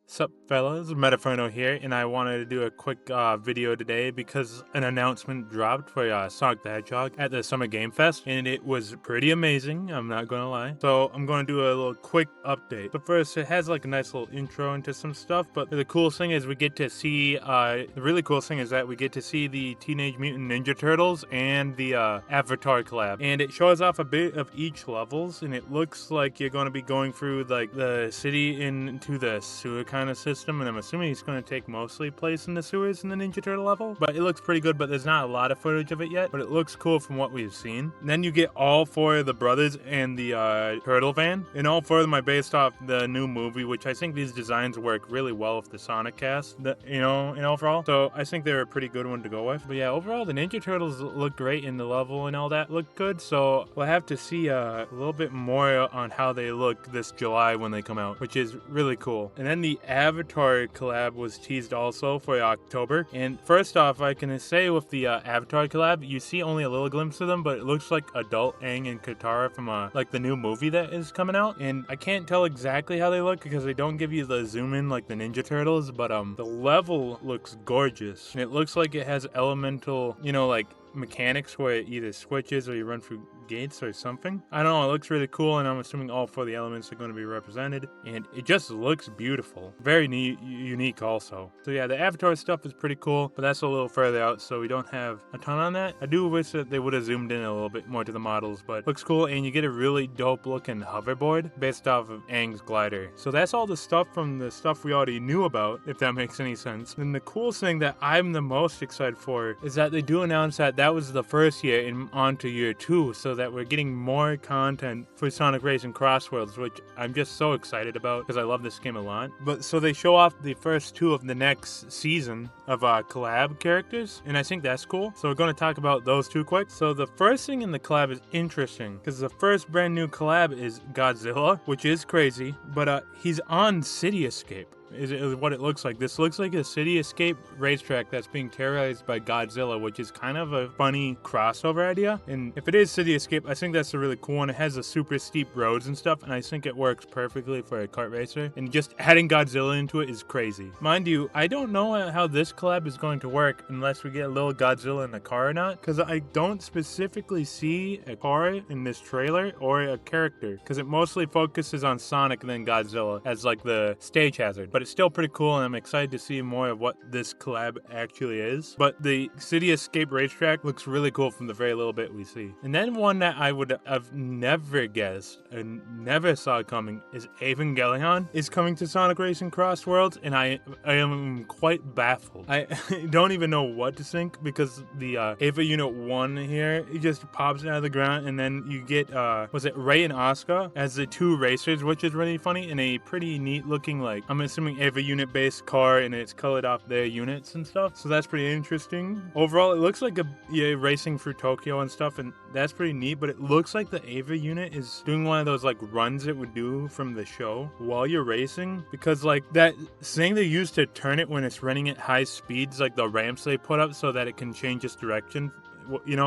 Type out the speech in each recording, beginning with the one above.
Sup fellas, Metaferno here, and I wanted to do a quick video today because an announcement dropped for Sonic the Hedgehog at the Summer Game Fest, and it was pretty amazing, I'm not gonna lie. So I'm gonna do a little quick update. But first, it has like a nice little intro into some stuff, but the coolest thing is we get to see, the really coolest thing is that we get to see the Teenage Mutant Ninja Turtles and the Avatar collab. And it shows off a bit of each levels, and it looks like you're gonna be going through like the city into the sewer kind of system, and I'm assuming it's going to take mostly place in the sewers in the Ninja Turtle level, but it looks pretty good. But there's not a lot of footage of it yet, but it looks cool from what we've seen. And then you get all four of the brothers and the turtle van, and all four of them are based off the new movie, which I think these designs work really well with the Sonic cast, and overall, so I think they're a pretty good one to go with. But yeah, overall the Ninja Turtles look great, in the level and all that look good, so we'll have to see a little bit more on how they look this July when they come out, which is really cool. And then the Avatar collab was teased also for October. And first off, I can say with the Avatar collab, you see only a little glimpse of them, but it looks like adult Aang and Katara from like the new movie that is coming out. And I can't tell exactly how they look because they don't give you the zoom in like the Ninja Turtles, but the level looks gorgeous. And it looks like it has elemental, like mechanics where it either switches or you run through gates or something. I don't know, it looks really cool, and I'm assuming all four of the elements are going to be represented, and it just looks beautiful. Very neat, unique also. So yeah, the Avatar stuff is pretty cool, but that's a little further out, so we don't have a ton on that. I do wish that they would have zoomed in a little bit more to the models, but looks cool, and you get a really dope looking hoverboard based off of Aang's glider. So that's all the stuff from the stuff we already knew about, if that makes any sense. And the coolest thing that I'm the most excited for is that they do announce that that was the first year and on to year 2, so that we're getting more content for Sonic Racing CrossWorlds, which I'm just so excited about because I love this game a lot. But so they show off the first 2 of the next season of collab characters, and I think that's cool. So we're going to talk about those 2 quick. So the first thing in the collab is interesting because the first brand new collab is Godzilla, which is crazy, but he's on City Escape. Is what it looks like. This looks like a City Escape racetrack that's being terrorized by Godzilla, which is kind of a funny crossover idea. And if it is City Escape, I think that's a really cool one. It has a super steep roads and stuff, and I think it works perfectly for a kart racer. And just adding Godzilla into it is crazy. Mind you, I don't know how this collab is going to work unless we get a little Godzilla in the car or not, because I don't specifically see a car in this trailer or a character, because it mostly focuses on Sonic and then Godzilla as like the stage hazard. But it's still pretty cool, and I'm excited to see more of what this collab actually is. But the City Escape racetrack looks really cool from the very little bit we see. And then one that I would have never guessed and never saw coming is Evangelion is coming to Sonic Racing CrossWorlds, and I am quite baffled. I don't even know what to think, because the Ava Unit 1 here, it just pops out of the ground, and then you get was it Ray and Asuka as the 2 racers, which is really funny, and a pretty neat looking, like, I'm assuming Ava unit based car, and it's colored off their units and stuff, so that's pretty interesting. Overall, it looks like a racing through Tokyo and stuff, and that's pretty neat. But it looks like the Ava unit is doing one of those like runs it would do from the show while you're racing, because like that thing they use to turn it when it's running at high speeds, like the ramps they put up so that it can change its direction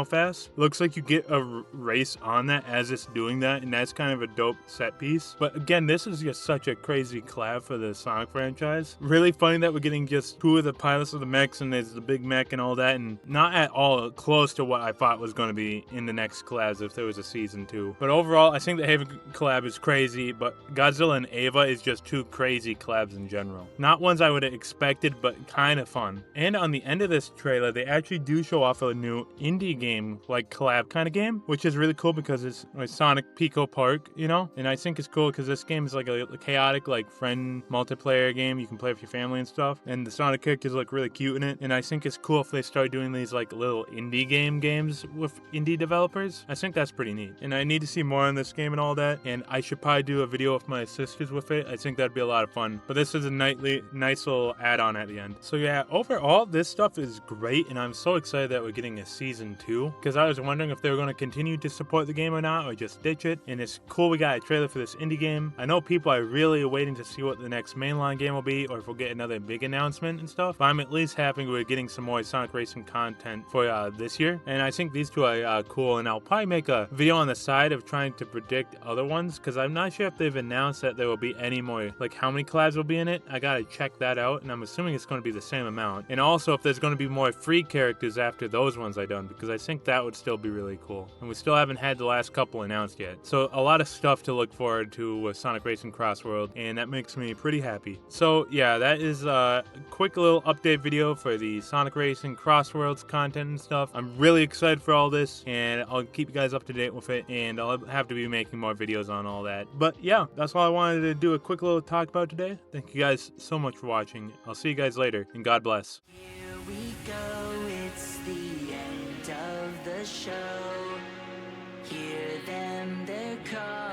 fast. Looks like you get a race on that as it's doing that, and that's kind of a dope set piece. But again, this is just such a crazy collab for the Sonic franchise. Really funny that we're getting just 2 of the pilots of the mechs, and there's the big mech and all that, and not at all close to what I thought was going to be in the next collabs if there was a season 2. But overall, I think the Ava collab is crazy, but Godzilla and Ava is just 2 crazy collabs in general. Not ones I would have expected, but kind of fun. And on the end of this trailer, they actually do show off a new indie game, like collab kind of game, which is really cool because it's like Sonic Pico Park, and I think it's cool because this game is like a chaotic, like, friend multiplayer game you can play with your family and stuff, and the Sonic characters look really cute in it, and I think it's cool if they start doing these like little indie games with indie developers. I think that's pretty neat, and I need to see more on this game and all that, and I should probably do a video with my sisters with it. I think that'd be a lot of fun, but this is a nice little add-on at the end. So yeah, overall this stuff is great, and I'm so excited that we're getting a season Season 2, because I was wondering if they were going to continue to support the game or not, or just ditch it. And it's cool we got a trailer for this indie game. I know people are really waiting to see what the next mainline game will be, or if we'll get another big announcement and stuff, but I'm at least happy we're getting some more Sonic Racing content for this year. And I think these two are cool, and I'll probably make a video on the side of trying to predict other ones, because I'm not sure if they've announced that there will be any more, like how many collabs will be in it. I gotta check that out, and I'm assuming it's going to be the same amount. And also if there's going to be more free characters after those ones I done, because I think that would still be really cool. And we still haven't had the last couple announced yet. So a lot of stuff to look forward to with Sonic Racing CrossWorld, and that makes me pretty happy. So yeah, that is a quick little update video for the Sonic Racing CrossWorlds content and stuff. I'm really excited for all this, and I'll keep you guys up to date with it, and I'll have to be making more videos on all that. But yeah, that's all I wanted to do a quick little talk about today. Thank you guys so much for watching. I'll see you guys later, and God bless. Here we go, it's the end of the show. Hear them, they're calling.